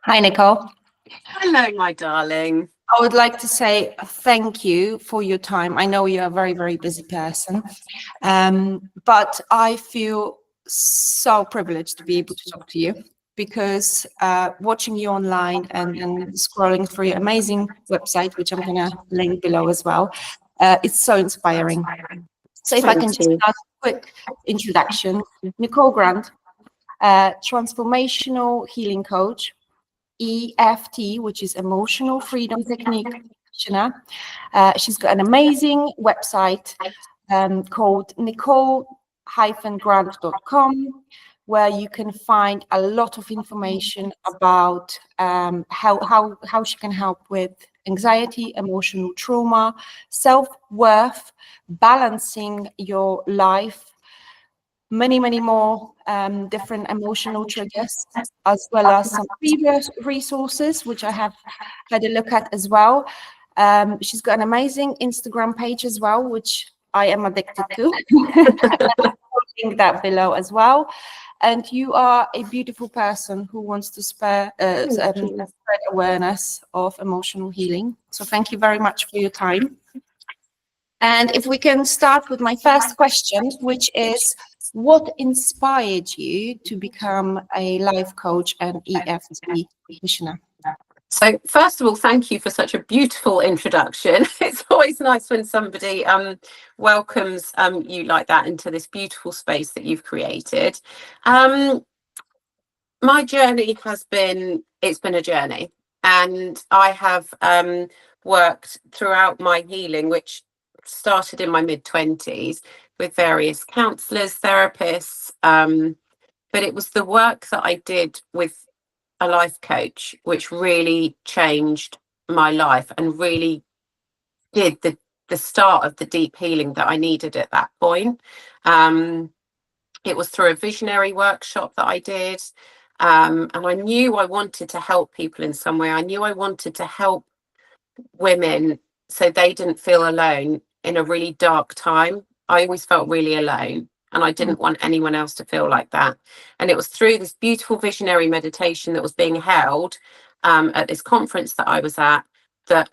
Hi, Nicole. Hello, my darling. I would like to say thank you for your time. I know you're a very, very busy person, but I feel so privileged to be able to talk to you because watching you online and scrolling through your amazing website, which I'm going to link below as well, it's so inspiring. So if I can Thank just you. start a quick introduction. Nicole Grant, transformational healing coach, EFT, which is Emotional Freedom Technique practitioner. She's got an amazing website called Nicole-Grant.com, where you can find a lot of information about how she can help with anxiety, emotional trauma, self-worth, balancing your life, many more different emotional triggers, as well as some previous resources which I have had a look at as well. She's got an amazing Instagram page as well, which I am addicted to. I'll link that below as well. And you are a beautiful person who wants to spread awareness of emotional healing. So thank you very much for your time. And if we can start with my first question, which is, what inspired you to become a life coach and EFT practitioner? So, first of all, thank you for such a beautiful introduction. It's always nice when somebody welcomes you like that into this beautiful space that you've created. My journey it's been a journey, and I have worked throughout my healing, which started in my mid-20s with various counsellors, therapists, but it was the work that I did with a life coach which really changed my life and really did the start of the deep healing that I needed at that point. It was through a visionary workshop that I did, and I knew I wanted to help people in some way. I knew I wanted to help women so they didn't feel alone in a really dark time. I always felt really alone, and I didn't want anyone else to feel like that. And it was through this beautiful visionary meditation that was being held at this conference that I was at that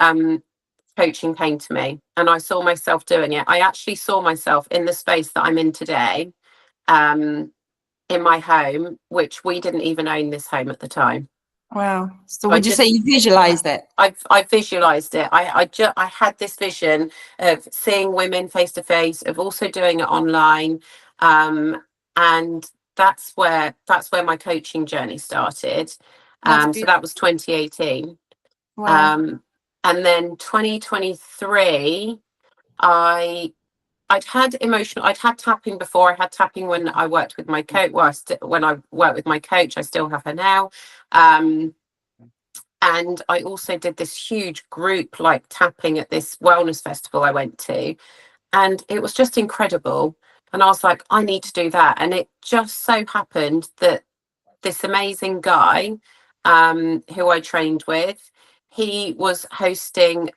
coaching came to me, and I saw myself doing it. I actually saw myself in the space that I'm in today, in my home, which we didn't even own this home at the time. Wow. So would you say you visualized it? I visualized it. I had this vision of seeing women face to face, of also doing it online, and that's where my coaching journey started. So that was 2018. Wow. And then 2023, I'd had tapping before. I had tapping when I worked with my coach. Well, when I worked with my coach, I still have her now. And I also did this huge group like tapping at this wellness festival I went to. And it was just incredible. And I was like, I need to do that. And it just so happened that this amazing guy who I trained with, he was hosting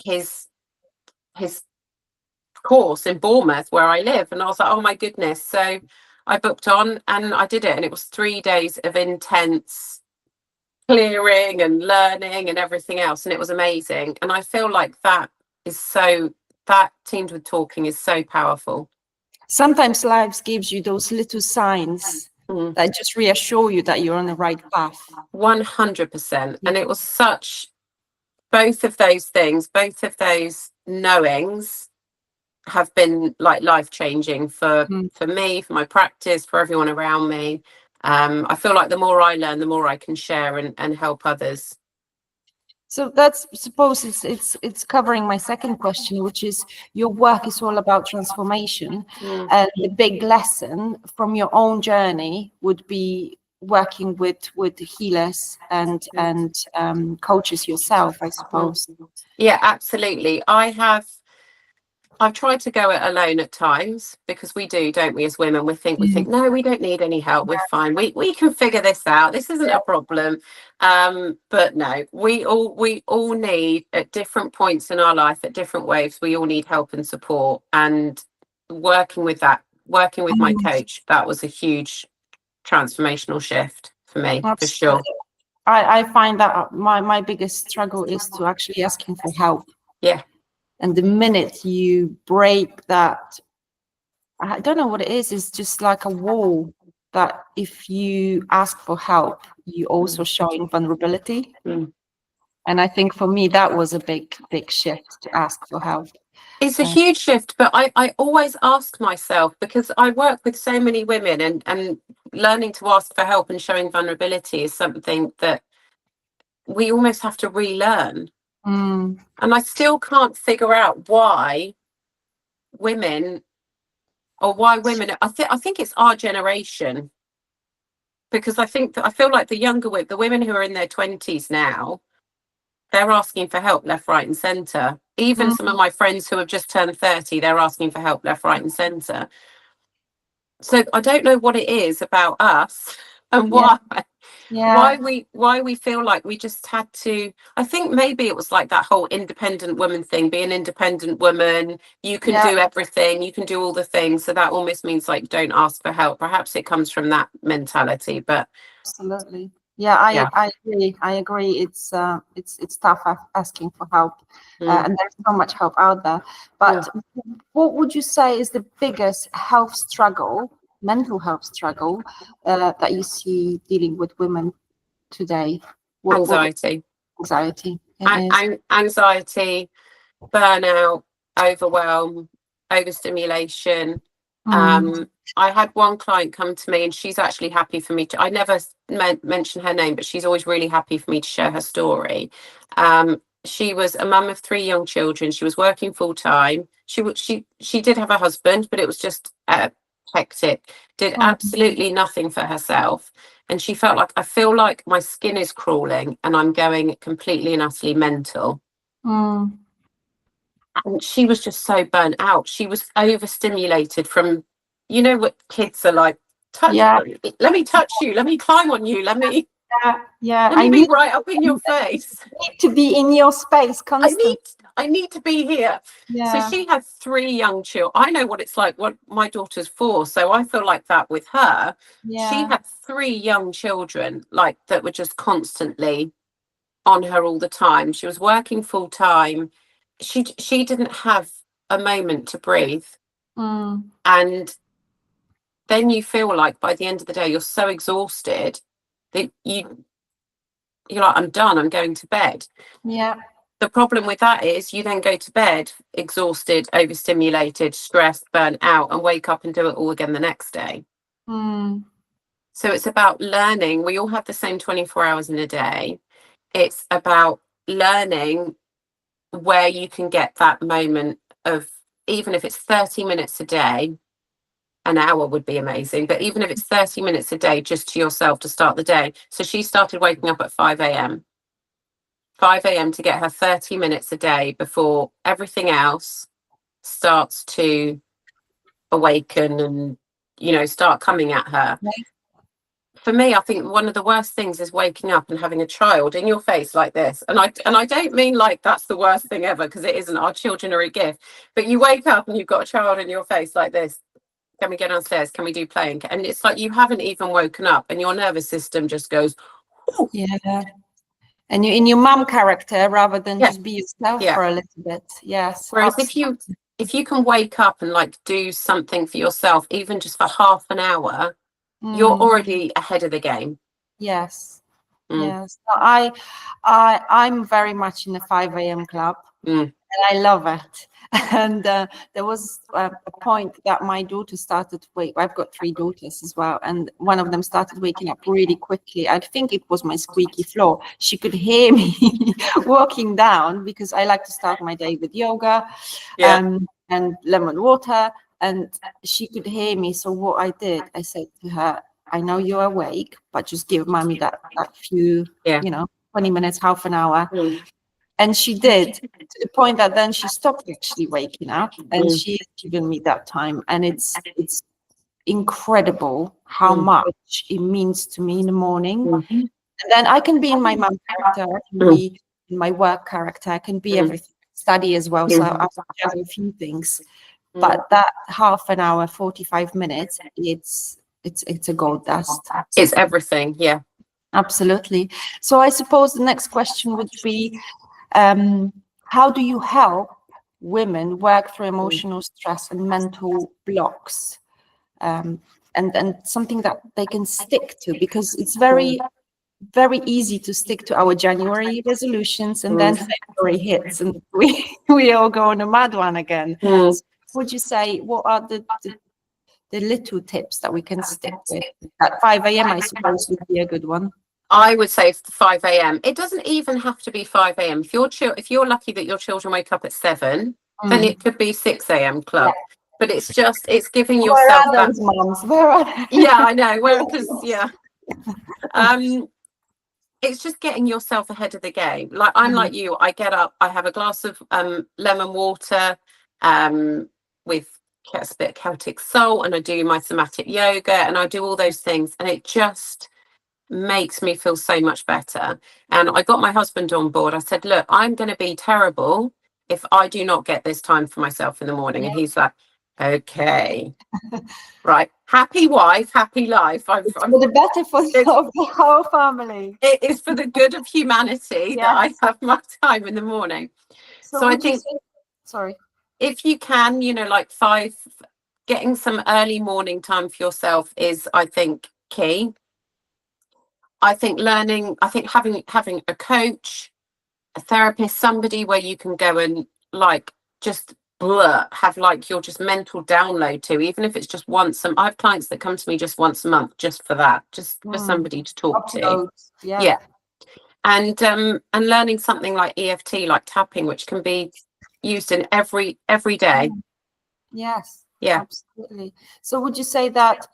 his course in Bournemouth, where I live. And I was like, oh my goodness. So I booked on and I did it. And it was 3 days of intense clearing and learning and everything else. And it was amazing. And I feel like that Teams with Talking is so powerful. Sometimes life gives you those little signs that just reassure you that you're on the right path. 100%. And it was both of those things, both of those knowings have been like life-changing for me, for my practice, for everyone around me. I feel like the more I learn, the more I can share and help others. So that's, suppose it's covering my second question, which is, your work is all about transformation, and the big lesson from your own journey would be working with healers and coaches yourself, I suppose. Yeah, absolutely. I've tried to go it alone at times, because we do, don't we, as women? We think, no, we don't need any help. We're fine. We can figure this out. This isn't a problem. But no, we all need, at different points in our life, at different waves, we all need help and support. And working with my coach, that was a huge transformational shift for me, for sure. I find that my biggest struggle is to actually asking for help. Yeah. And the minute you break that, I don't know what it is, it's just like a wall that if you ask for help, you also showing vulnerability. Mm. And I think for me, that was a big shift to ask for help. It's a huge shift, but I always ask myself, because I work with so many women, and learning to ask for help and showing vulnerability is something that we almost have to relearn. Mm. And I still can't figure out why women, I think it's our generation, because I feel like the women who are in their 20s now, they're asking for help left, right, and centre. Even Mm. some of my friends who have just turned 30, they're asking for help left, right, and centre. So I don't know what it is about us and Yeah. Yeah. why we feel like we just had to. I think maybe it was like that whole independent woman thing. Be an independent woman, you can Yeah. do everything, you can do all the things. So that almost means like don't ask for help. Perhaps it comes from that mentality, but Absolutely. Yeah, yeah. I agree. I agree. It's tough asking for help, Mm. and there's so much help out there. But what would you say is the biggest health struggle, mental health struggle, that you see dealing with women today? What Anxiety. anxiety it is? Anxiety, burnout, overwhelm, overstimulation. Mm. I had one client come to me, and she's actually happy for me to. I never mention her name, but she's always really happy for me to share her story. She was a mum of 3 young children. She was working full time. She did have a husband, but it was just hectic. Did Mm. absolutely nothing for herself, and she felt like, I feel like my skin is crawling, and I'm going completely and utterly mental. Mm. And she was just so burnt out. She was overstimulated from, you know what kids are like, touch, Yeah. let me touch you, let me climb on you, Yeah. Yeah. let me be right up in your face. Need to be in your space I constantly. need I need to be here. So Yeah. she had 3 young children. I know what it's like. What my daughter's 4, so I feel like that with her. She Yeah. had 3 young children, like, that were just constantly on her all the time. She was working full time. She didn't have a moment to breathe. Mm. And then you feel like by the end of the day you're so exhausted that you're like, I'm done, I'm going to bed. Yeah. The problem with that is you then go to bed exhausted, overstimulated, stressed, burnt out, and wake up and do it all again the next day. Mm. So it's about learning. We all have the same 24 hours in a day. It's about learning where you can get that moment of, even if it's 30 minutes a day, an hour would be amazing, but even if it's 30 minutes a day just to yourself to start the day. So she started waking up at 5 a.m. 5 a.m. to get her 30 minutes a day before everything else starts to awaken and, start coming at her. For me, I think one of the worst things is waking up and having a child in your face like this. And I don't mean like that's the worst thing ever, because it isn't. Our children are a gift. But you wake up and you've got a child in your face like this. Can we get downstairs? Can we do playing? And it's like you haven't even woken up, and your nervous system just goes, "Ooh." Yeah. And you're in your mum character rather than Yeah, just be yourself yeah. for a little bit. Yes. Whereas if you can wake up and like do something for yourself, even just for half an hour, you're Mm. already ahead of the game. Yes. Mm, Yes. So I'm very much in the 5 a.m. club, mm, and I love it. And there was a point that my daughter started wake. I've got 3 daughters as well, and one of them started waking up really quickly. I think it was my squeaky floor. She could hear me walking down, because I like to start my day with yoga, yeah, and lemon water, and she could hear me. So what I did, I said to her, I know you're awake, but just give mommy that few, yeah. 20 minutes, half an hour. Mm, And she did, to the point that then she stopped actually waking up, and mm, she has given me that time. And it's incredible how mm, much it means to me in the morning. mm, And then I can be in my mum character, I can mm, be in my work character, I can be mm, everything, study as well. So mm, I've done a few things. mm. But that half an hour, 45 minutes, it's a gold dust. It's everything. Yeah. Absolutely. So I suppose the next question would be, how do you help women work through emotional stress and mental blocks? And something that they can stick to, because it's very easy to stick to our January resolutions, and then February hits and we all go on a mad one again. So would you say, what are the little tips that we can stick with? At 5 a.m., I suppose, would be a good one. I would say 5 a.m. It doesn't even have to be 5 a.m. If you're lucky that your children wake up at 7, then it could be 6 a.m. club. Yeah. But it's giving yourself Where are those moms? Where are they? Yeah, I know. Well, because it's just getting yourself ahead of the game. Like I'm like you, I get up, I have a glass of lemon water with a bit of Celtic salt, and I do my somatic yoga, and I do all those things, and it just makes me feel so much better. And I got my husband on board. I said, look, I'm going to be terrible if I do not get this time for myself in the morning. And he's like, okay. Right, happy wife, happy life. For the better for the whole family. It is for the good of humanity that I have my time in the morning. So I think, sorry, if you can, like 5, getting some early morning time for yourself is, I think, key. I think having a coach, a therapist, somebody where you can go and like just have like your just mental download to, even if it's just once. I have clients that come to me just once a month, just for that, just for somebody to talk to. Yeah. And learning something like EFT, like tapping, which can be used in every day. Yes. Yeah. Absolutely. So would you say that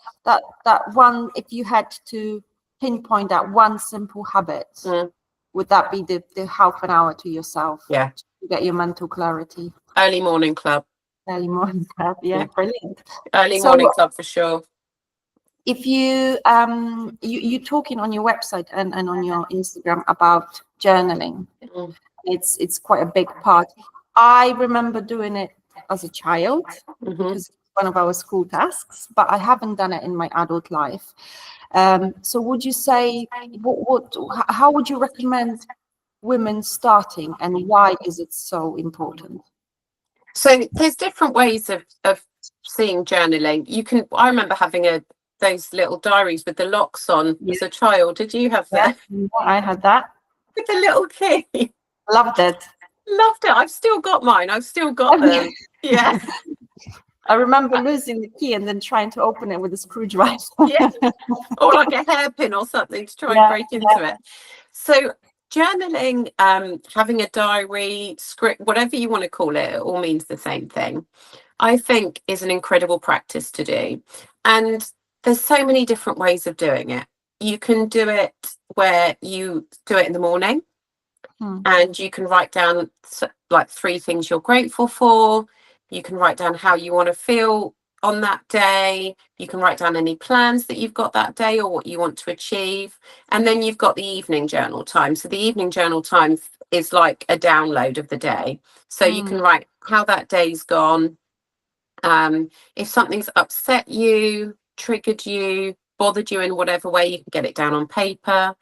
one, if you had to pinpoint that one simple habit, would that be the half an hour to yourself? Yeah. To get your mental clarity. Early morning club. Early morning club. Yeah. Brilliant. Early morning club for sure. If you you're talking on your website and on your Instagram about journaling, it's quite a big part. I remember doing it as a child because it's one of our school tasks, but I haven't done it in my adult life. So would you say, how would you recommend women starting, and why is it so important? So there's different ways of seeing journaling. I remember having those little diaries with the locks on as a child. Did you have that? Yeah, I had that. With the little key. Loved it. I've still got mine. I've still got them. Yeah. I remember losing the key and then trying to open it with a screwdriver. Yeah. Or like a hairpin or something to try and break into it. So journaling, having a diary, script, whatever you want to call it, it all means the same thing. I think is an incredible practice to do. And there's so many different ways of doing it. You can do it where you do it in the morning and you can write down like 3 things you're grateful for. You can write down how you want to feel on that day. You can write down any plans that you've got that day or what you want to achieve. And then you've got the evening journal time. So the evening journal time is like a download of the day. So you can write how that day's gone. If something's upset you, triggered you, bothered you in whatever way, you can get it down on paper.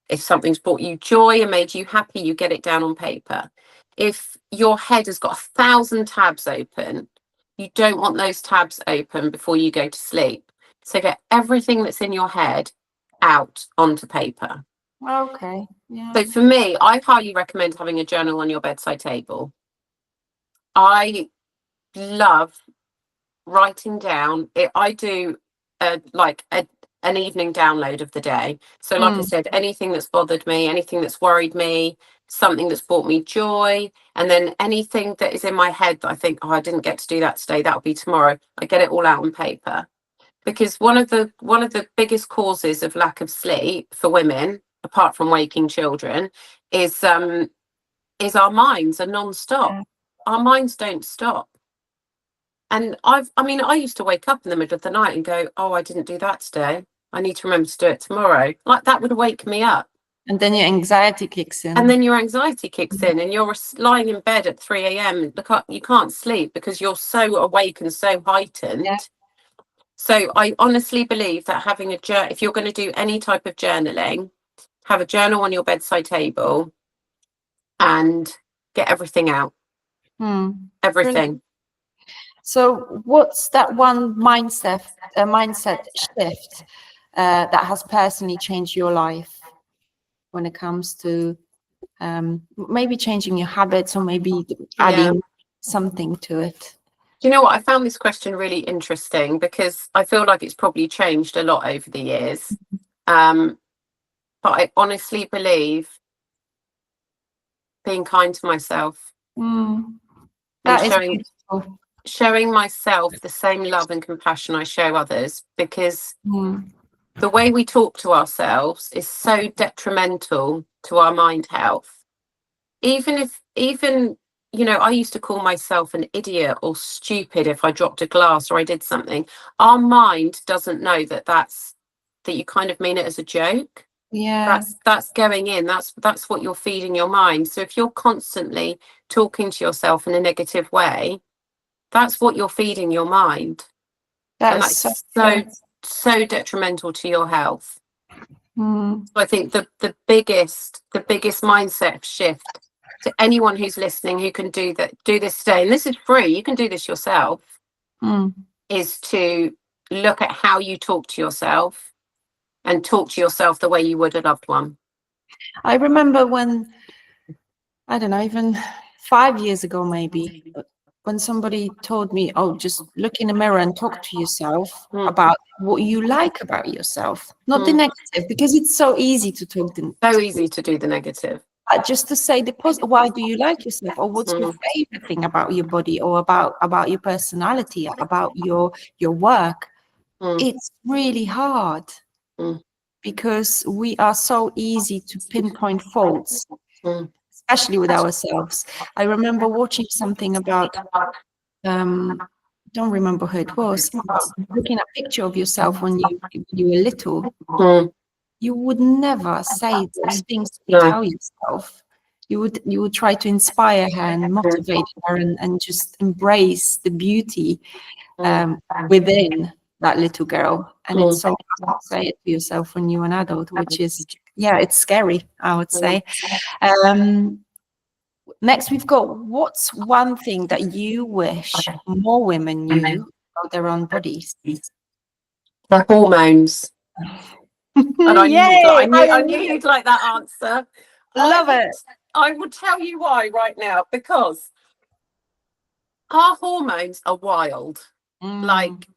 If something's brought you joy and made you happy, you get it down on paper. If your head has got 1,000 tabs open, you don't want those tabs open before you go to sleep. So get everything that's in your head out onto paper. Okay. Yeah. So for me, I highly recommend having a journal on your bedside table. I love writing down it. I do an evening download of the day. So like I said, anything that's bothered me, anything that's worried me, something that's brought me joy, and then anything that is in my head that I think, I didn't get to do that today, that'll be tomorrow. I get it all out on paper. Because one of the biggest causes of lack of sleep for women, apart from waking children, is our minds are non-stop. Yeah. Our minds don't stop. And I used to wake up in the middle of the night and go, oh, I didn't do that today. I need to remember to do it tomorrow. Like that would wake me up. And then your anxiety kicks in. And you're lying in bed at 3 a.m. You can't sleep because you're so awake and so heightened. Yeah. So I honestly believe that having if you're going to do any type of journaling, have a journal on your bedside table and get everything out. Everything. So what's that one mindset shift that has personally changed your life when it comes to maybe changing your habits or maybe adding something to it? Do you know what? I found this question really interesting because I feel like it's probably changed a lot over the years. But I honestly believe being kind to myself and showing myself the same love and compassion I show others, because the way we talk to ourselves is so detrimental to our mind health. Even you know, I used to call myself an idiot or stupid if I dropped a glass or I did something. Our mind doesn't know that you kind of mean it as a joke. That's going in. That's what you're feeding your mind. So if you're constantly talking to yourself in a negative way, that's what you're feeding your mind. And that's so detrimental to your health. So I think the biggest mindset shift to anyone who's listening who can do this today, and this is free, you can do this yourself, is to look at how you talk to yourself and talk to yourself the way you would a loved one. I remember when, I don't know, even 5 years ago maybe, when somebody told me, oh, just look in the mirror and talk to yourself about what you like about yourself, not the negative, because it's so easy to talk. So easy to do the negative. Just to say the positive. Why do you like yourself, or what's your favorite thing about your body, or about your personality, about your work? It's really hard because we are so easy to pinpoint faults, especially with ourselves. I remember watching something about don't remember who it was, looking at a picture of yourself when you were little. You would never say those things that you tell yourself. You would try to inspire her and motivate her and just embrace the beauty within that little girl. And it's so hard to say it to yourself when you're an adult, which is, it's scary, I would say. Next, we've got, what's one thing that you wish more women knew about their own bodies? The hormones. And I knew you'd like that answer. Love it. I will tell you why right now, because our hormones are wild. Like,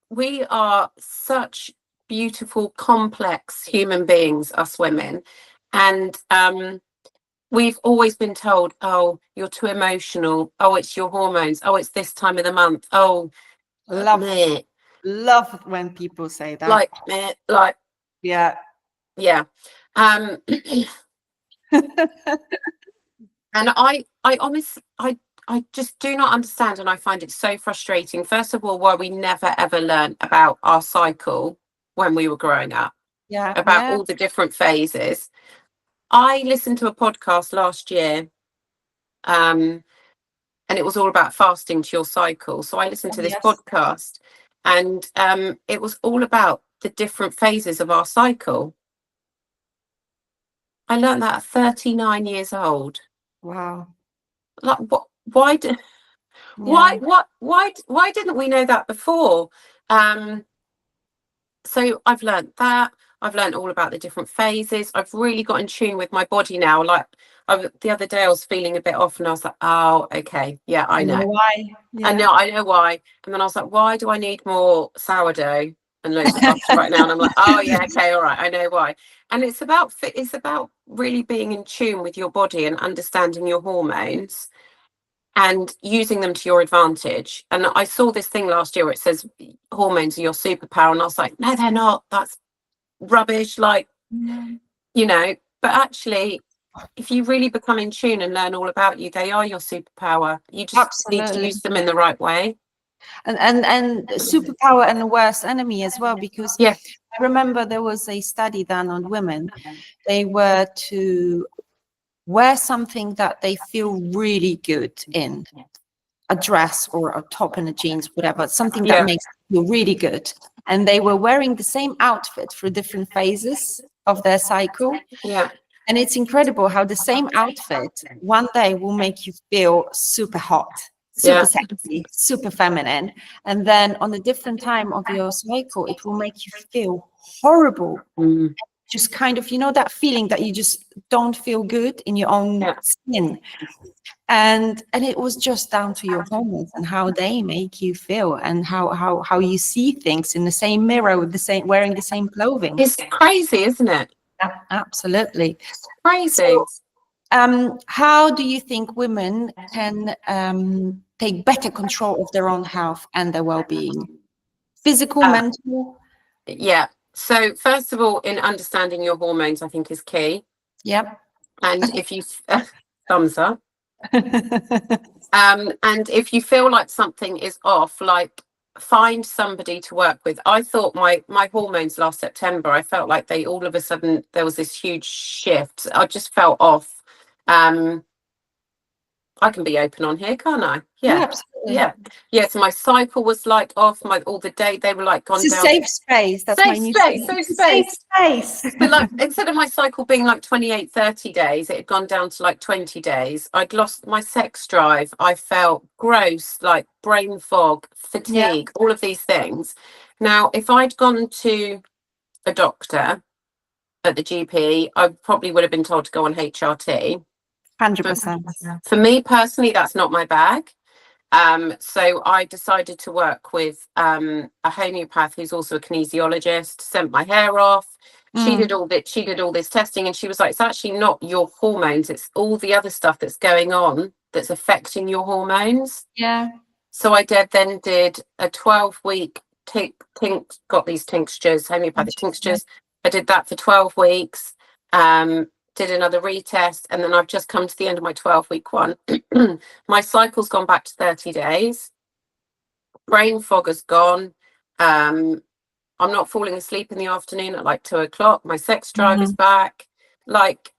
we are such beautiful, complex human beings, us women. And we've always been told, oh, you're too emotional. Oh, it's your hormones. Oh, it's this time of the month. Oh, love when people say that. Yeah. And I honestly, I just do not understand, and I find it so frustrating. First of all, why we never ever learned about our cycle when we were growing up. About all the different phases. I listened to a podcast last year, and it was all about fasting to your cycle. So I listened to this podcast, and it was all about the different phases of our cycle. I learned that at 39 years old. Wow. Like, what? Why didn't we know that before? So I've learned that. I've learned all about the different phases. I've really got in tune with my body now. Like, the other day I was feeling a bit off, and I was like, oh, okay, yeah, I know why. I know why. And then I was like, why do I need more sourdough and loads of butter right now? And I'm like, oh yeah, okay, all right, I know why. And it's about really being in tune with your body and understanding your hormones and using them to your advantage. And I saw this thing last year where it says hormones are your superpower, and I was like, no, they're not. That's rubbish. Like, you know, but actually, if you really become in tune and learn all about you, they are your superpower. You just need to use them in the right way. And superpower and the worst enemy as well, because I remember there was a study done on women. They were to wear something that they feel really good in, a dress or a top and a jeans, whatever, something that makes you feel really good. And they were wearing the same outfit for different phases, of their cycle. Yeah. And it's incredible how the same outfit one day will make you feel super hot, super sexy, super feminine. And then on a different time of your cycle, it will make you feel horrible. Just kind of, that feeling that you just don't feel good in your own skin. And it was just down to your hormones and how they make you feel and how you see things in the same mirror with wearing the same clothing. It's crazy, isn't it? Yeah, absolutely. Crazy. So, how do you think women can take better control of their own health and their well-being? Physical, mental? Yeah. So first of all, in understanding your hormones, I think is key. Yep. And if you thumbs up. And if you feel like something is off, like find somebody to work with. I thought my hormones last September, I felt like they all of a sudden there was this huge shift. I just felt off. I can be open on here, can't I? Yeah, absolutely. Yeah. So my cycle was like off. All the day they were like gone down. It's a safe space. That's my new safe space. But like instead of my cycle being like 28, 30 days, it had gone down to like 20 days. I'd lost my sex drive. I felt gross, like brain fog, fatigue, all of these things. Now, if I'd gone to a doctor at the GP, I probably would have been told to go on HRT. 100%. For me personally, that's not my bag. So I decided to work with a homeopath who's also a kinesiologist, sent my hair off. She did all this testing, and she was like, it's actually not your hormones, it's all the other stuff that's going on that's affecting your hormones. Yeah. So I then did a 12-week got these tinctures, homeopathic tinctures. I did that for 12 weeks. Did another retest, and then I've just come to the end of my 12-week one. My cycle's gone back to 30 days. Brain fog has gone. I'm not falling asleep in the afternoon at like 2:00. My sex drive is back. Like,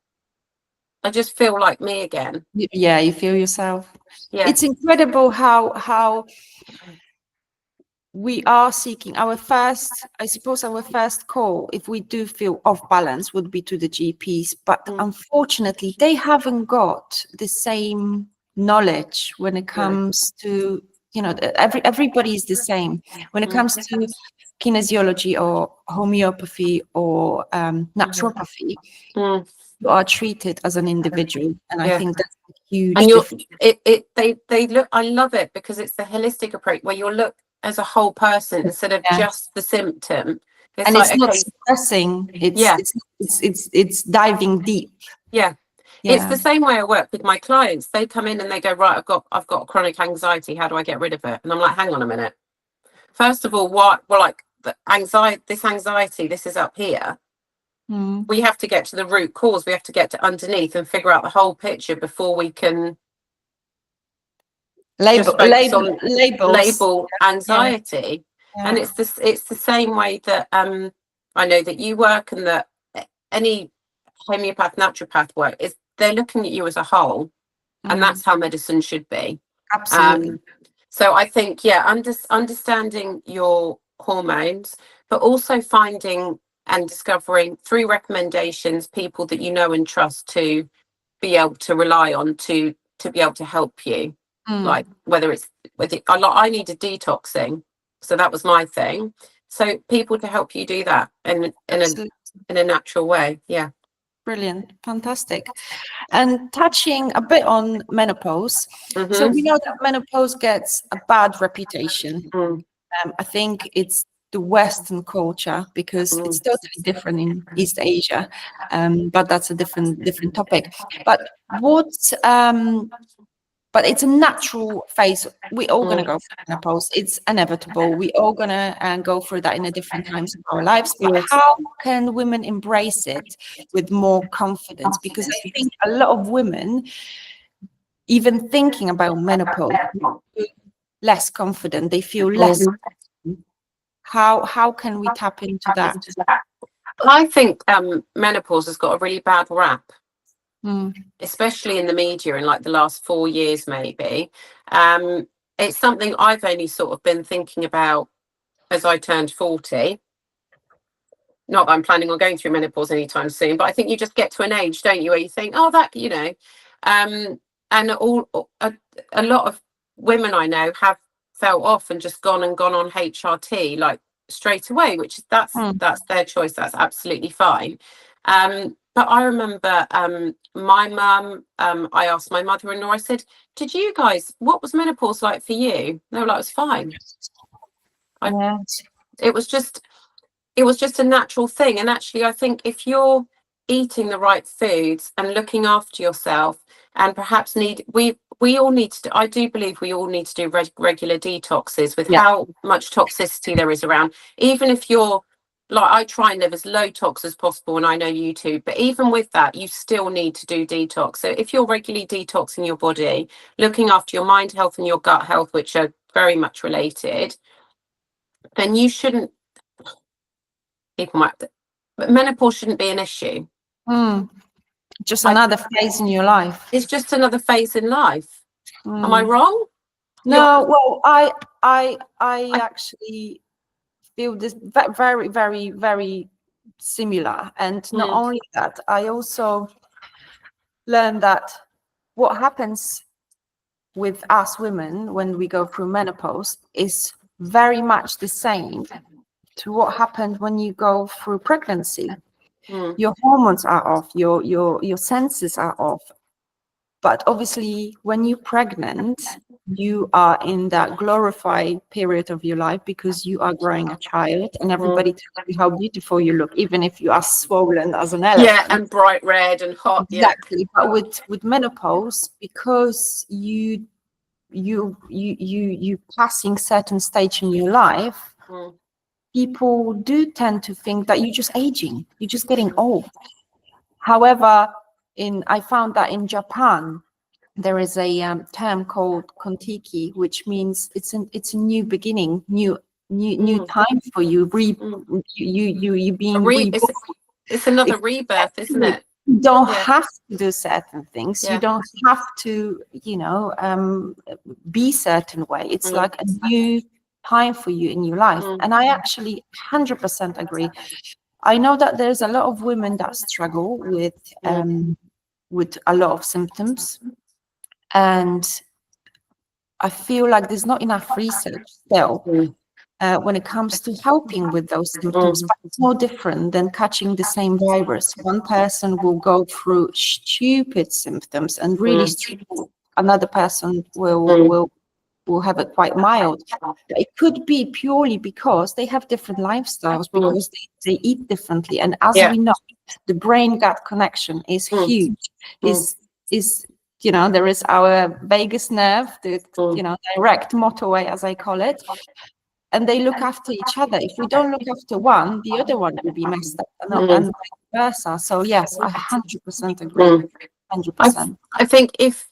I just feel like me again. Yeah, you feel yourself. Yeah. It's incredible how we are seeking our first call, if we do feel off balance, would be to the GPs, but unfortunately they haven't got the same knowledge when it comes to, everybody is the same when it comes to kinesiology or homeopathy or naturopathy. You are treated as an individual, and I think that's a huge difference. They look, I love it because it's the holistic approach where you look as a whole person instead of just the symptom. It's like, it's not suppressing. It's diving deep. Yeah. It's the same way I work with my clients. They come in and they go, right, I've got chronic anxiety. How do I get rid of it? And I'm like, hang on a minute. First of all, the anxiety, this is up here. We have to get to the root cause. We have to get to underneath and figure out the whole picture before we can label anxiety. And it's the same way that I know that you work, and that any homeopath, naturopath work is, they're looking at you as a whole, and that's how medicine should be. Absolutely. So I think, understanding your hormones, but also finding and discovering through recommendations people that you know and trust to be able to rely on to be able to help you. Like I needed detoxing, so that was my thing. So people to help you do that in a natural way. Yeah. Brilliant. Fantastic. And touching a bit on menopause. So we know that menopause gets a bad reputation. I think it's the Western culture, because it's totally different in East Asia. But that's a different topic. But but it's a natural phase. We're all going to go through menopause. It's inevitable. We're all going to go through that in a different times of our lives. But how can women embrace it with more confidence? Because I think a lot of women, even thinking about menopause, feel less confident. They feel less. How can we tap into that? I think menopause has got a really bad rap. Especially in the media in like the last 4 years, maybe. It's something I've only sort of been thinking about as I turned 40. not that I'm planning on going through menopause anytime soon, but I think you just get to an age, don't you, where you think, oh, that, you know, and a lot of women I know have fell off and just gone on HRT like straight away, which that's their choice. That's absolutely fine. But I remember my mum, I asked my mother-in-law, I said, did you guys, what was menopause like for you? They were like, it was fine. It was just a natural thing. And actually, I think if you're eating the right foods and looking after yourself, and perhaps we all need to, I do believe we all need to do regular detoxes with how much toxicity there is around. Even if you're like, I try and live as low tox as possible, and I know you too, but even with that, you still need to do detox. So if you're regularly detoxing your body, looking after your mind health and your gut health, which are very much related, then you shouldn't, people might, but menopause shouldn't be an issue. Just another phase in your life. It's just another phase in life. Am I wrong? No, well, I actually feel this very, very, very similar. And not only that, I also learned that what happens with us women when we go through menopause is very much the same to what happened when you go through pregnancy. Your hormones are off, your senses are off. But obviously, when you're pregnant, you are in that glorified period of your life because you are growing a child, and everybody tells you how beautiful you look, even if you are swollen as an elephant. Yeah, and bright red and hot. Exactly. Yeah. But with menopause, because you passing certain stage in your life, people do tend to think that you're just aging, you're just getting old. However, I found that in Japan, there is a term called kontiki, which means it's a new beginning, new time for you. You being reborn. It's another rebirth, isn't it? You don't have to do certain things. You don't have to, be certain way. It's like a new time for you in your life. And I actually 100% agree. I know that there's a lot of women that struggle with a lot of symptoms, and I feel like there's not enough research still when it comes to helping with those symptoms. But it's no different than catching the same virus. One person will go through stupid symptoms and really struggle. Another person will have it quite mild. It could be purely because they have different lifestyles, because they eat differently. And as we know, the brain-gut connection is huge. Is there is our vagus nerve, the direct motorway, as I call it, and they look after each other. If we don't look after one, the other one will be messed up, and vice versa. So yes, I 100% agree. 100%. I think if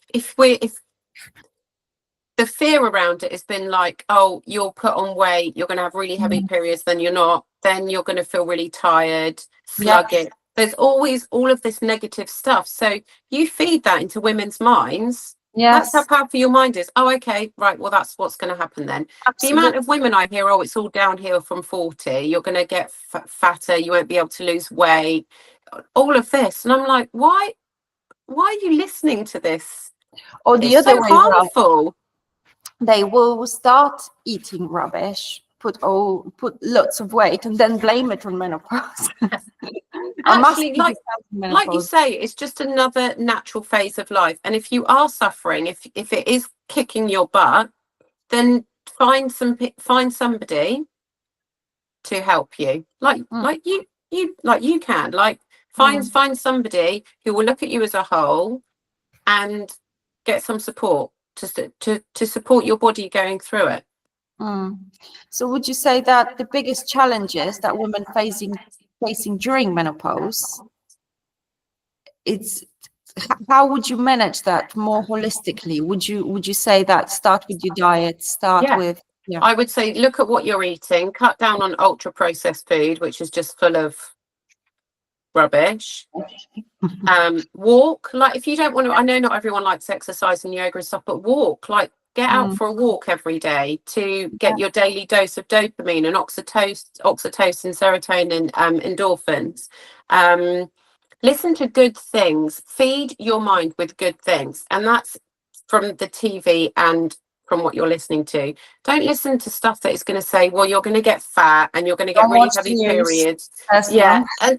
the fear around it has been like, oh, you'll put on weight, you're going to have really heavy periods, then you're not, then you're going to feel really tired, sluggish. There's always all of this negative stuff. So you feed that into women's minds. That's how powerful your mind is. Oh, okay, right. Well, that's what's going to happen then. Absolutely. The amount of women I hear, oh, it's all downhill from 40. You're going to get fatter. You won't be able to lose weight. All of this. And I'm like, why are you listening to this? Or the other way harmful. They will start eating rubbish, put lots of weight, and then blame it on menopause. Actually, like you say, it's just another natural phase of life. And if you are suffering, if it is kicking your butt, then find somebody to help you. Like you can find somebody who will look at you as a whole and get some support to support your body going through it. So would you say that the biggest challenges that women facing during menopause, it's how would you manage that more holistically? Would you say that start with your diet, with I would say look at what you're eating, cut down on ultra processed food, which is just full of rubbish. Walk, like if you don't want to, I know not everyone likes exercise and yoga and stuff, but walk, like Get out for a walk every day to get your daily dose of dopamine and oxytocin, serotonin, endorphins. Listen to good things. Feed your mind with good things. And that's from the TV and from what you're listening to. Don't listen to stuff that is going to say, well, you're going to get fat and you're going to get really heavy periods. Yeah. And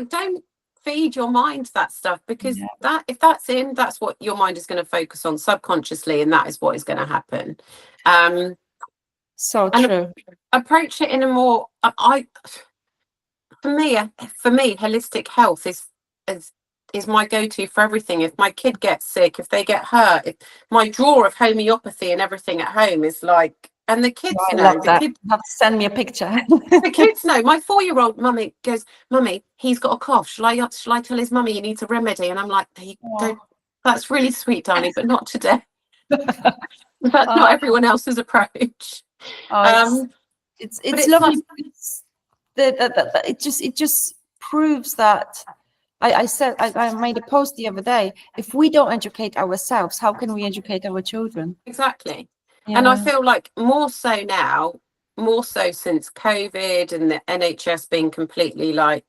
don't feed your mind that stuff, because that, if that's in, that's what your mind is going to focus on subconsciously, and that is what is going to happen. So true. Approach it in a more for me, holistic health is my go-to for everything. If my kid gets sick, if they get hurt, if my drawer of homeopathy and everything at home is like, and the kids know. You have to send me a picture. The kids know. My 4-year-old mummy goes, "Mummy, he's got a cough. Shall I tell his mummy he needs a remedy?" And I'm like, "That's really sweet, darling, but not today." That's not everyone else's approach. It's lovely. It just proves that. I made a post the other day. If we don't educate ourselves, how can we educate our children? Exactly. Yeah. And I feel like more so now, more so since COVID and the NHS being completely like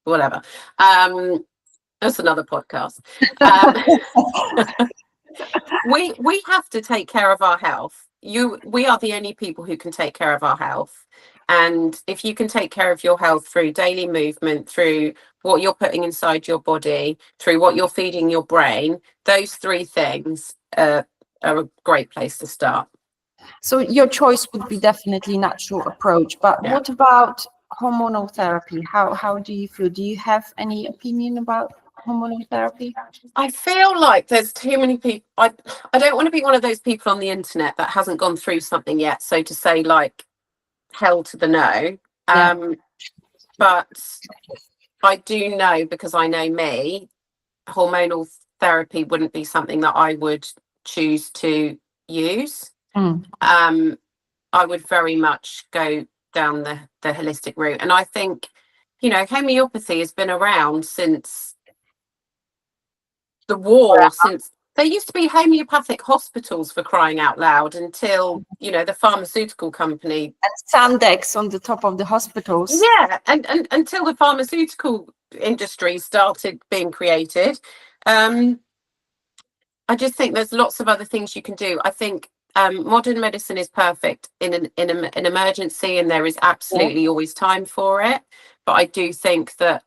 whatever. That's another podcast. We have to take care of our health. We are the only people who can take care of our health. And if you can take care of your health through daily movement, through what you're putting inside your body, through what you're feeding your brain, those 3 things are a great place to start. So your choice would be definitely natural approach, but what about hormonal therapy? How do you feel? Do you have any opinion about hormonal therapy? I feel like there's too many people. I don't want to be one of those people on the internet that hasn't gone through something yet, so to say, like, hell to the no. But I do know, because I know me, hormonal therapy wouldn't be something that I would choose to use. I would very much go down the holistic route. And I think, homeopathy has been around since the war, since there used to be homeopathic hospitals, for crying out loud, until the pharmaceutical company and Sandex on the top of the hospitals. And until the pharmaceutical industry started being created. I just think there's lots of other things you can do. I think modern medicine is perfect in an emergency, and there is absolutely always time for it. But I do think that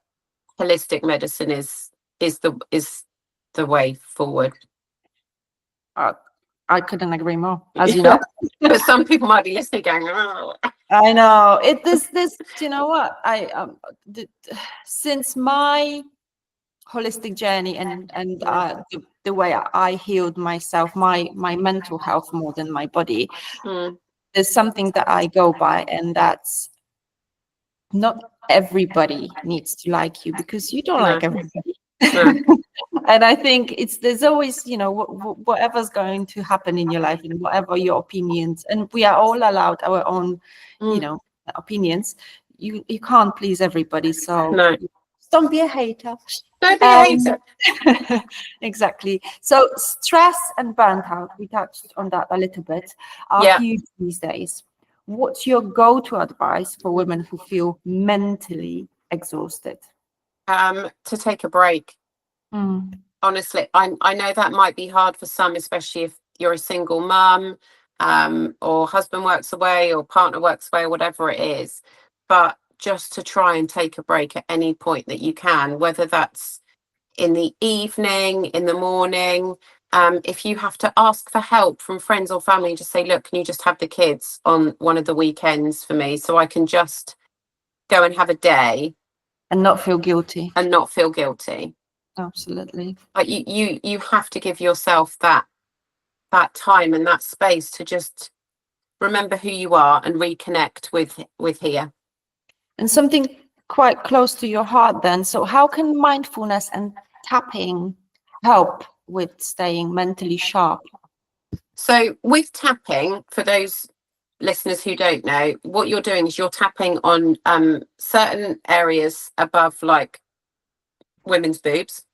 holistic medicine is the way forward. I couldn't agree more, as you know. But some people might be listening going, "Oh." I know it. This. You know what? Since my holistic journey and the way I healed myself, my mental health more than my body, there's something that I go by, and that's not everybody needs to like you, because you don't like everybody. And I think there's always, whatever's going to happen in your life and whatever your opinions, and we are all allowed our own, opinions. You can't please everybody, so don't be a hater. Don't be a hater. Exactly. So stress and burnt out, we touched on that a little bit, are huge these days. What's your go-to advice for women who feel mentally exhausted? To take a break. Honestly, I know that might be hard for some, especially if you're a single mum, or husband works away, or partner works away, or whatever it is. But just to try and take a break at any point that you can, whether that's in the evening, in the morning. If you have to ask for help from friends or family, just say, "Look, can you just have the kids on one of the weekends for me, so I can just go and have a day and not feel guilty." Absolutely. But you have to give yourself that time and that space to just remember who you are and reconnect with here. And something quite close to your heart then. So how can mindfulness and tapping help with staying mentally sharp? So with tapping, for those listeners who don't know, what you're doing is you're tapping on certain areas above, like, women's boobs.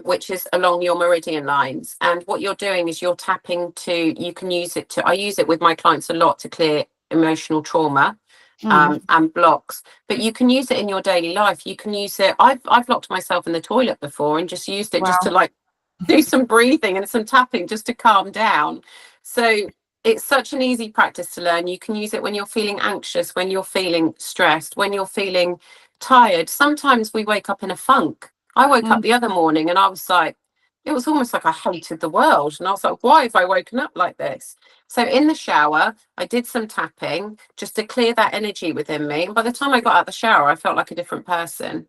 which is along your meridian lines. And what you're doing is you're tapping to, you can use it to, I use it with my clients a lot to clear emotional trauma and blocks, but you can use it in your daily life. You can use it. I've locked myself in the toilet before and just used it just to like do some breathing and some tapping just to calm down. So it's such an easy practice to learn. You can use it when you're feeling anxious, when you're feeling stressed, when you're feeling tired. Sometimes we wake up in a funk. I woke up the other morning and I was like, it was almost like I hated the world. And I was like, why have I woken up like this? So in the shower, I did some tapping just to clear that energy within me. And by the time I got out of the shower, I felt like a different person.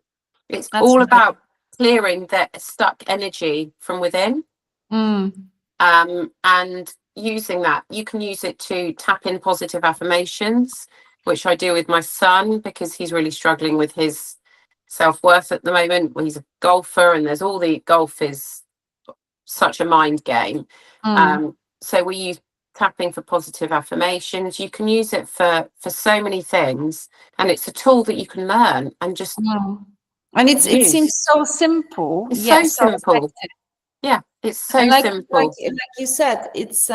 It's all about clearing that stuck energy from within. And using that, you can use it to tap in positive affirmations, which I do with my son because he's really struggling with his self-worth at the moment. Well, he's a golfer and there's all the golf is such a mind game. So we use tapping for positive affirmations. You can use it for so many things, and it's a tool that you can learn and just and it seems so simple. It's so simple. Yeah, it's so simple. Like you said, it's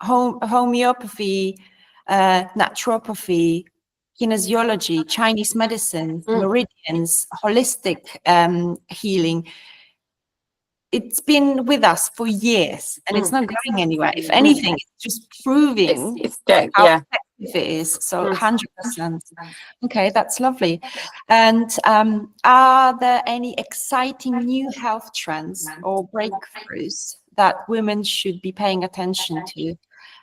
homeopathy, naturopathy, kinesiology, Chinese medicine, meridians, holistic healing. It's been with us for years and it's not going anywhere. If anything, it's just proving how effective it is. So 100%. Okay, that's lovely. And are there any exciting new health trends or breakthroughs that women should be paying attention to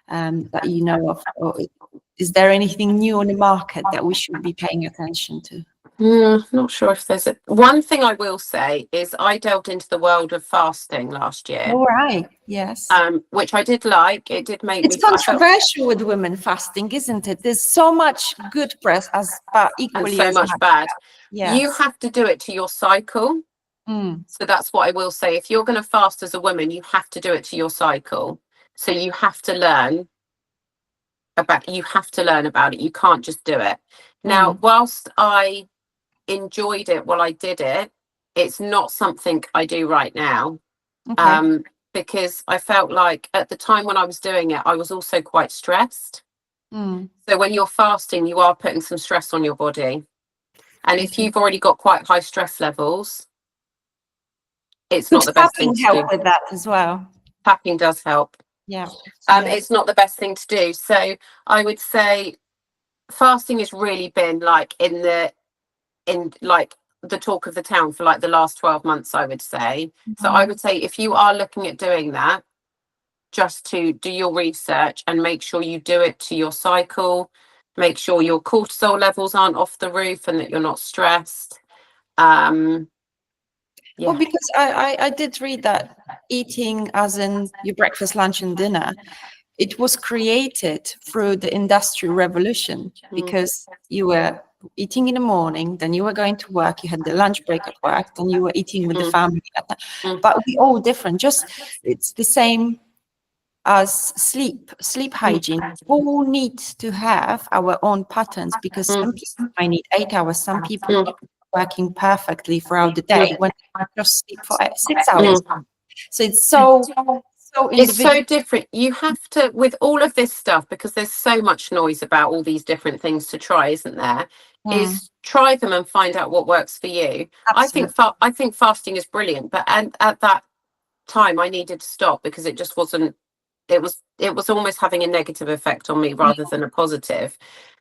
that you know of? Or is there anything new on the market that we should be paying attention to? Not sure if there's one thing I will say is I delved into the world of fasting last year. All right. Yes. Which I did like. It did make it's controversial with women fasting, isn't it? There's so much good press equally and so much bad. Yes. You have to do it to your cycle. So that's what I will say. If you're going to fast as a woman, you have to do it to your cycle. So you have to learn about it. You can't just do it. Now, whilst I enjoyed it while I did it, it's not something I do right now. Because I felt like at the time when I was doing it, I was also quite stressed. So when you're fasting, you are putting some stress on your body. And if you've already got quite high stress levels, it's not the best thing to do. Tapping help with that as well. Tapping does help. Yeah. It's not the best thing to do. So I would say fasting has really been like in the talk of the town for like the last 12 months, I would say. So I would say if you are looking at doing that, just to do your research and make sure you do it to your cycle, make sure your cortisol levels aren't off the roof and that you're not stressed. Well, because I did read that eating as in your breakfast, lunch and dinner, it was created through the Industrial Revolution because you were eating in the morning, then you were going to work, you had the lunch break at work, then you were eating with the family. But we all different. It's the same as sleep hygiene. We all need to have our own patterns because some people might need 8 hours, some people are working perfectly throughout the day when they just sleep for 6 hours. So it's so it's so different. You have to, with all of this stuff, because there's so much noise about all these different things to try, isn't there? Is try them and find out what works for you. Absolutely. I think fasting is brilliant, but at that time I needed to stop because it just wasn't. It was almost having a negative effect on me rather than a positive.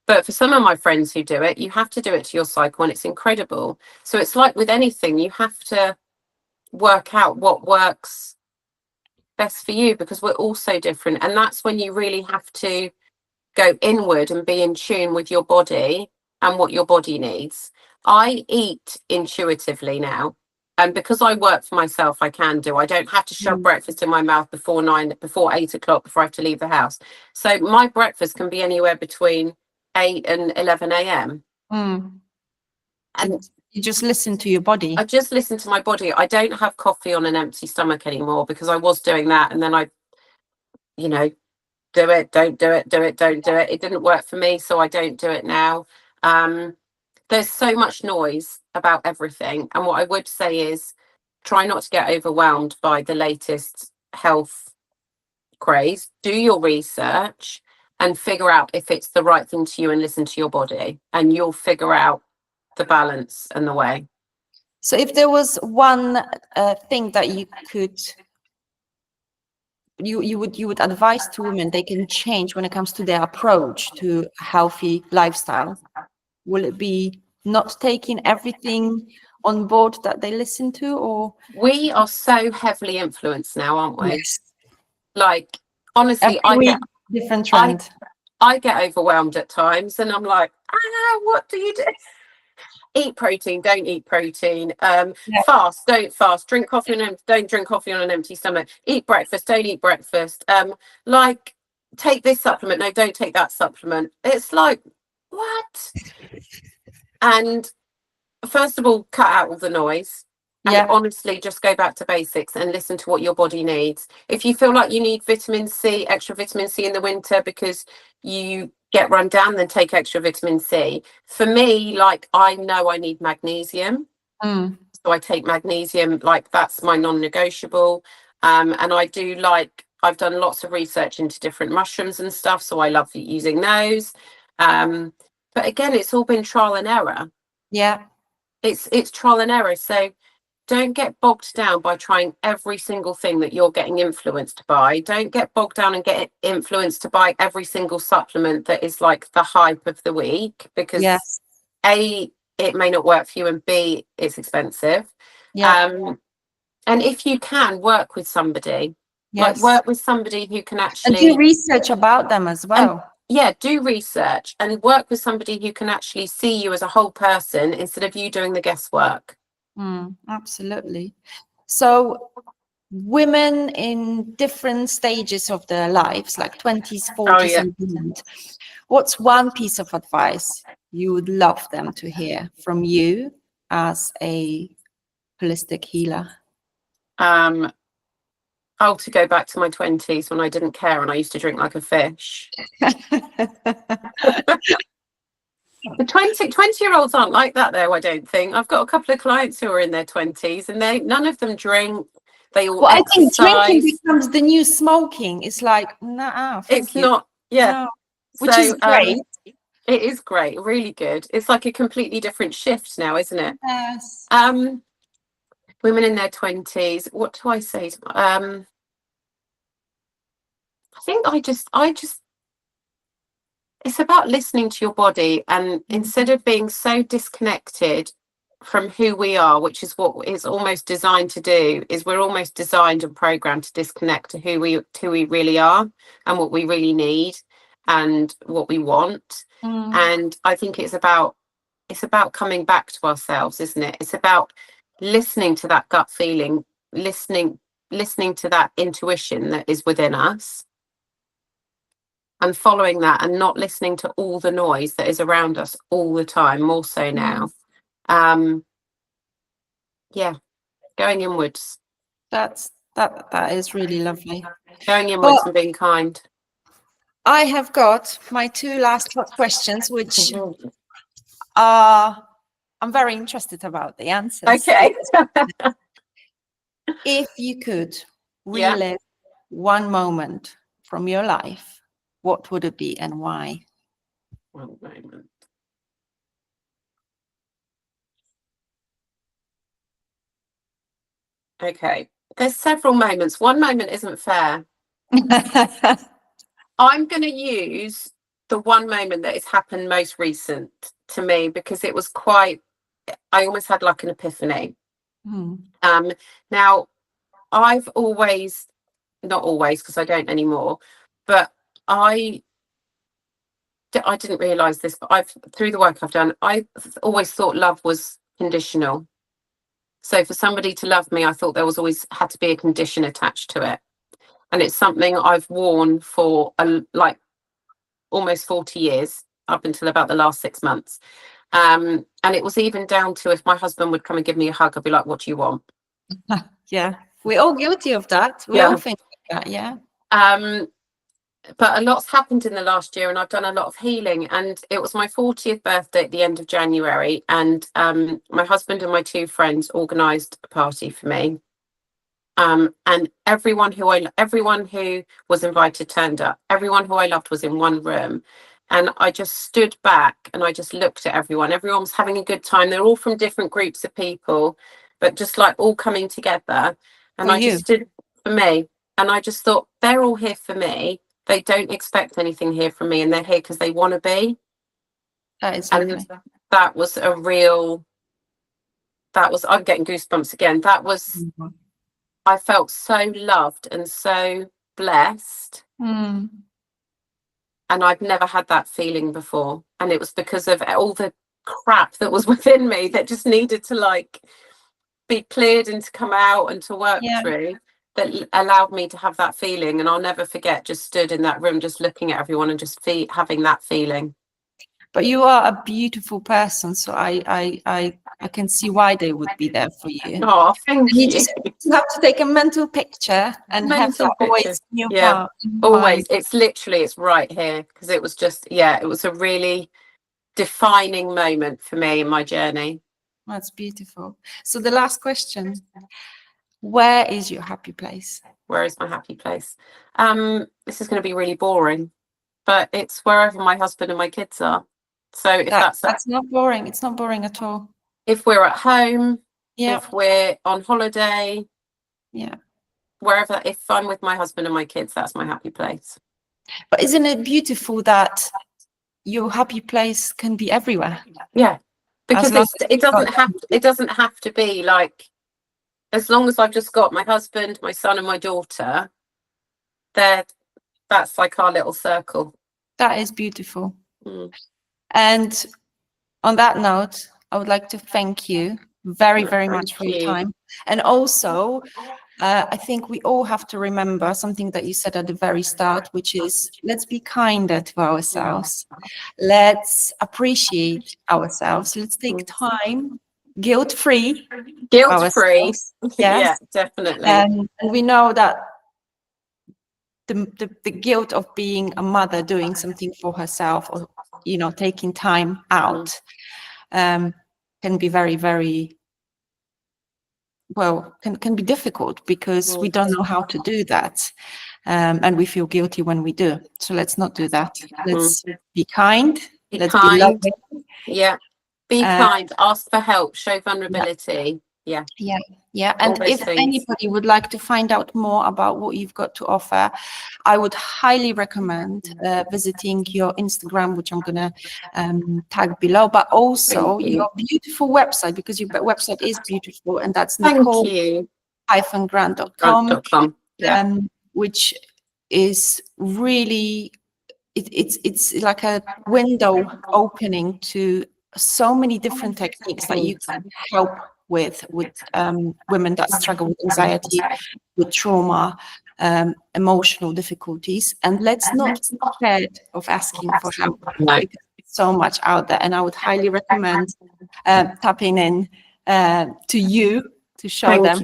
But for some of my friends who do it, you have to do it to your cycle, and it's incredible. So it's like with anything, you have to work out what works best for you because we're all so different. And that's when you really have to go inward and be in tune with your body and what your body needs. I eat intuitively now. And because I work for myself, I don't have to shove breakfast in my mouth before 8 o'clock before I have to leave the house. So my breakfast can be anywhere between 8 and 11 a.m. And you just listen to your body. I just listen to my body. I don't have coffee on an empty stomach anymore because I was doing that. And then I, do it, don't do it, do it, don't do it. It didn't work for me, so I don't do it now. There's so much noise about everything. And what I would say is try not to get overwhelmed by the latest health craze. Do your research and figure out if it's the right thing to you, and listen to your body, and you'll figure out the balance and the way. So if there was one thing that you could, you would advise to women they can change when it comes to their approach to a healthy lifestyle, will it be not taking everything on board that they listen to? Or We are so heavily influenced now, aren't we? yes, Like, honestly, every week different trend. I get overwhelmed at times, and I'm like, what do you do? Eat protein, don't eat protein. Fast, don't fast. Drink coffee don't drink coffee on an empty stomach. Eat breakfast, don't eat breakfast. Like, take this supplement, no, don't take that supplement. It's like, what? And first of all, cut out all the noise. And honestly, just go back to basics and listen to what your body needs. If you feel like you need vitamin C, extra vitamin C in the winter because you get run down, then take extra vitamin C. For me, like, I know I need magnesium. So I take magnesium, like, that's my non-negotiable. And I do, like, I've done lots of research into different mushrooms and stuff, so I love using those. But again, it's all been trial and error. Yeah. It's trial and error. So don't get bogged down by trying every single thing that you're getting influenced by. Don't get bogged down and get influenced to buy every single supplement that is like the hype of the week, because A, it may not work for you, and B, it's expensive. And if you can, work with somebody. Like, work with somebody who can actually... And do research about them as well. Do research and work with somebody who can actually see you as a whole person instead of you doing the guesswork. Absolutely. So women in different stages of their lives, like 20s, 40s and beyond, what's one piece of advice you would love them to hear from you as a holistic healer? To go back to my 20s when I didn't care and I used to drink like a fish. The 20-year-olds aren't like that, though, I don't think. I've got a couple of clients who are in their 20s and none of them drink. They all exercise. I think drinking becomes the new smoking. It's like, nah, it's not. Yeah. No. Which is great. It is great, really good. It's like a completely different shift now, isn't it? Yes. Women in their 20s, what do I say to I think I just it's about listening to your body, and instead of being so disconnected from who we are, which is what it's almost designed to do, is we're almost designed and programmed to disconnect to who we really are and what we really need and what we want. And I think it's about coming back to ourselves, isn't it? It's about listening to that gut feeling, listening to that intuition that is within us, and following that, and not listening to all the noise that is around us all the time, more so now. Going inwards. That is really lovely. Going inwards and being kind. I have got my two last questions, which are, I'm very interested about the answers. Okay. If you could relive one moment from your life, what would it be and why? One moment. Okay. There's several moments. One moment isn't fair. I'm going to use the one moment that has happened most recent to me, because it was I almost had like an epiphany. Now, I've always, not always, because I don't anymore, but I didn't realise this, but through the work I've done, I always thought love was conditional. So for somebody to love me, I thought there was always had to be a condition attached to it. And it's something I've worn for like almost 40 years, up until about the last 6 months. And it was even down to, if my husband would come and give me a hug, I'd be like, what do you want? Yeah, we're all guilty of that. We all think like that, yeah. but a lot's happened in the last year, and I've done a lot of healing. And it was my 40th birthday at the end of January, and my husband and my two friends organised a party for me. And everyone who was invited turned up. Everyone who I loved was in one room. And I just stood back and I just looked at everyone. Everyone was having a good time. They're all from different groups of people, but just like all coming together. And For I just you. stood for me. And I just thought, they're all here for me. They don't expect anything here from me. And they're here because they want to be. That is And lovely. that was I'm getting goosebumps again. I felt so loved and so blessed. Mm. And I've never had that feeling before. And it was because of all the crap that was within me that just needed to like be cleared and to come out and to work through, that allowed me to have that feeling. And I'll never forget just stood in that room, just looking at everyone and just having that feeling. But you are a beautiful person, so I can see why they would be there for you. Oh, thank And you. just have to take a mental picture and have that always in your mind. Always. It's right here, because it was just, it was a really defining moment for me in my journey. That's beautiful. So the last question, where is your happy place? Where is my happy place? This is going to be really boring, but it's wherever my husband and my kids are. So if that's not boring, it's not boring at all. If we're at home, if we're on holiday, wherever, if I'm with my husband and my kids, that's my happy place. But isn't it beautiful that your happy place can be everywhere? Yeah, because it doesn't have to be like, as long as I've just got my husband, my son and my daughter, that's like our little circle. That is beautiful. And on that note, I would like to thank you very, very much for your time. And also, I think we all have to remember something that you said at the very start, which is, let's be kinder to ourselves. Let's appreciate ourselves. Let's take time, guilt-free. Guilt-free. Yeah, definitely. And we know that the guilt of being a mother doing something for herself, or taking time out, can be very, very can be difficult, because we don't know how to do that, and we feel guilty when we do. So let's not do that. Let's be kind. Let's be loving. Be kind. Ask for help. Show vulnerability. And if anybody would like to find out more about what you've got to offer, I would highly recommend visiting your Instagram, which I'm going to tag below, but also your beautiful website, because your website is beautiful, and that's Nicole-Grant.com, which is really, it's like a window opening to so many different techniques that you can help with women that struggle with anxiety, with trauma, emotional difficulties. And let's not be scared of asking for help, because there's so much out there. And I would highly recommend tapping in to you to show them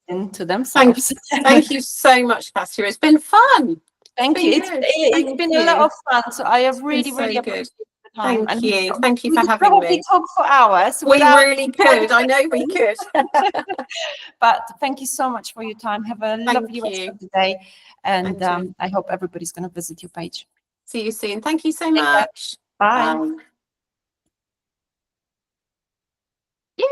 into themselves. Thank you so much, Cassia. It's been fun. Thank you. It's been a lot of fun. So I have really appreciated the time. Thank you. Thank you for having me. We could probably talk for hours. We really could. I know we could. But thank you so much for your time. Have a lovely rest of the day. And I hope everybody's going to visit your page. See you soon. Thank you so much. Bye. Yay.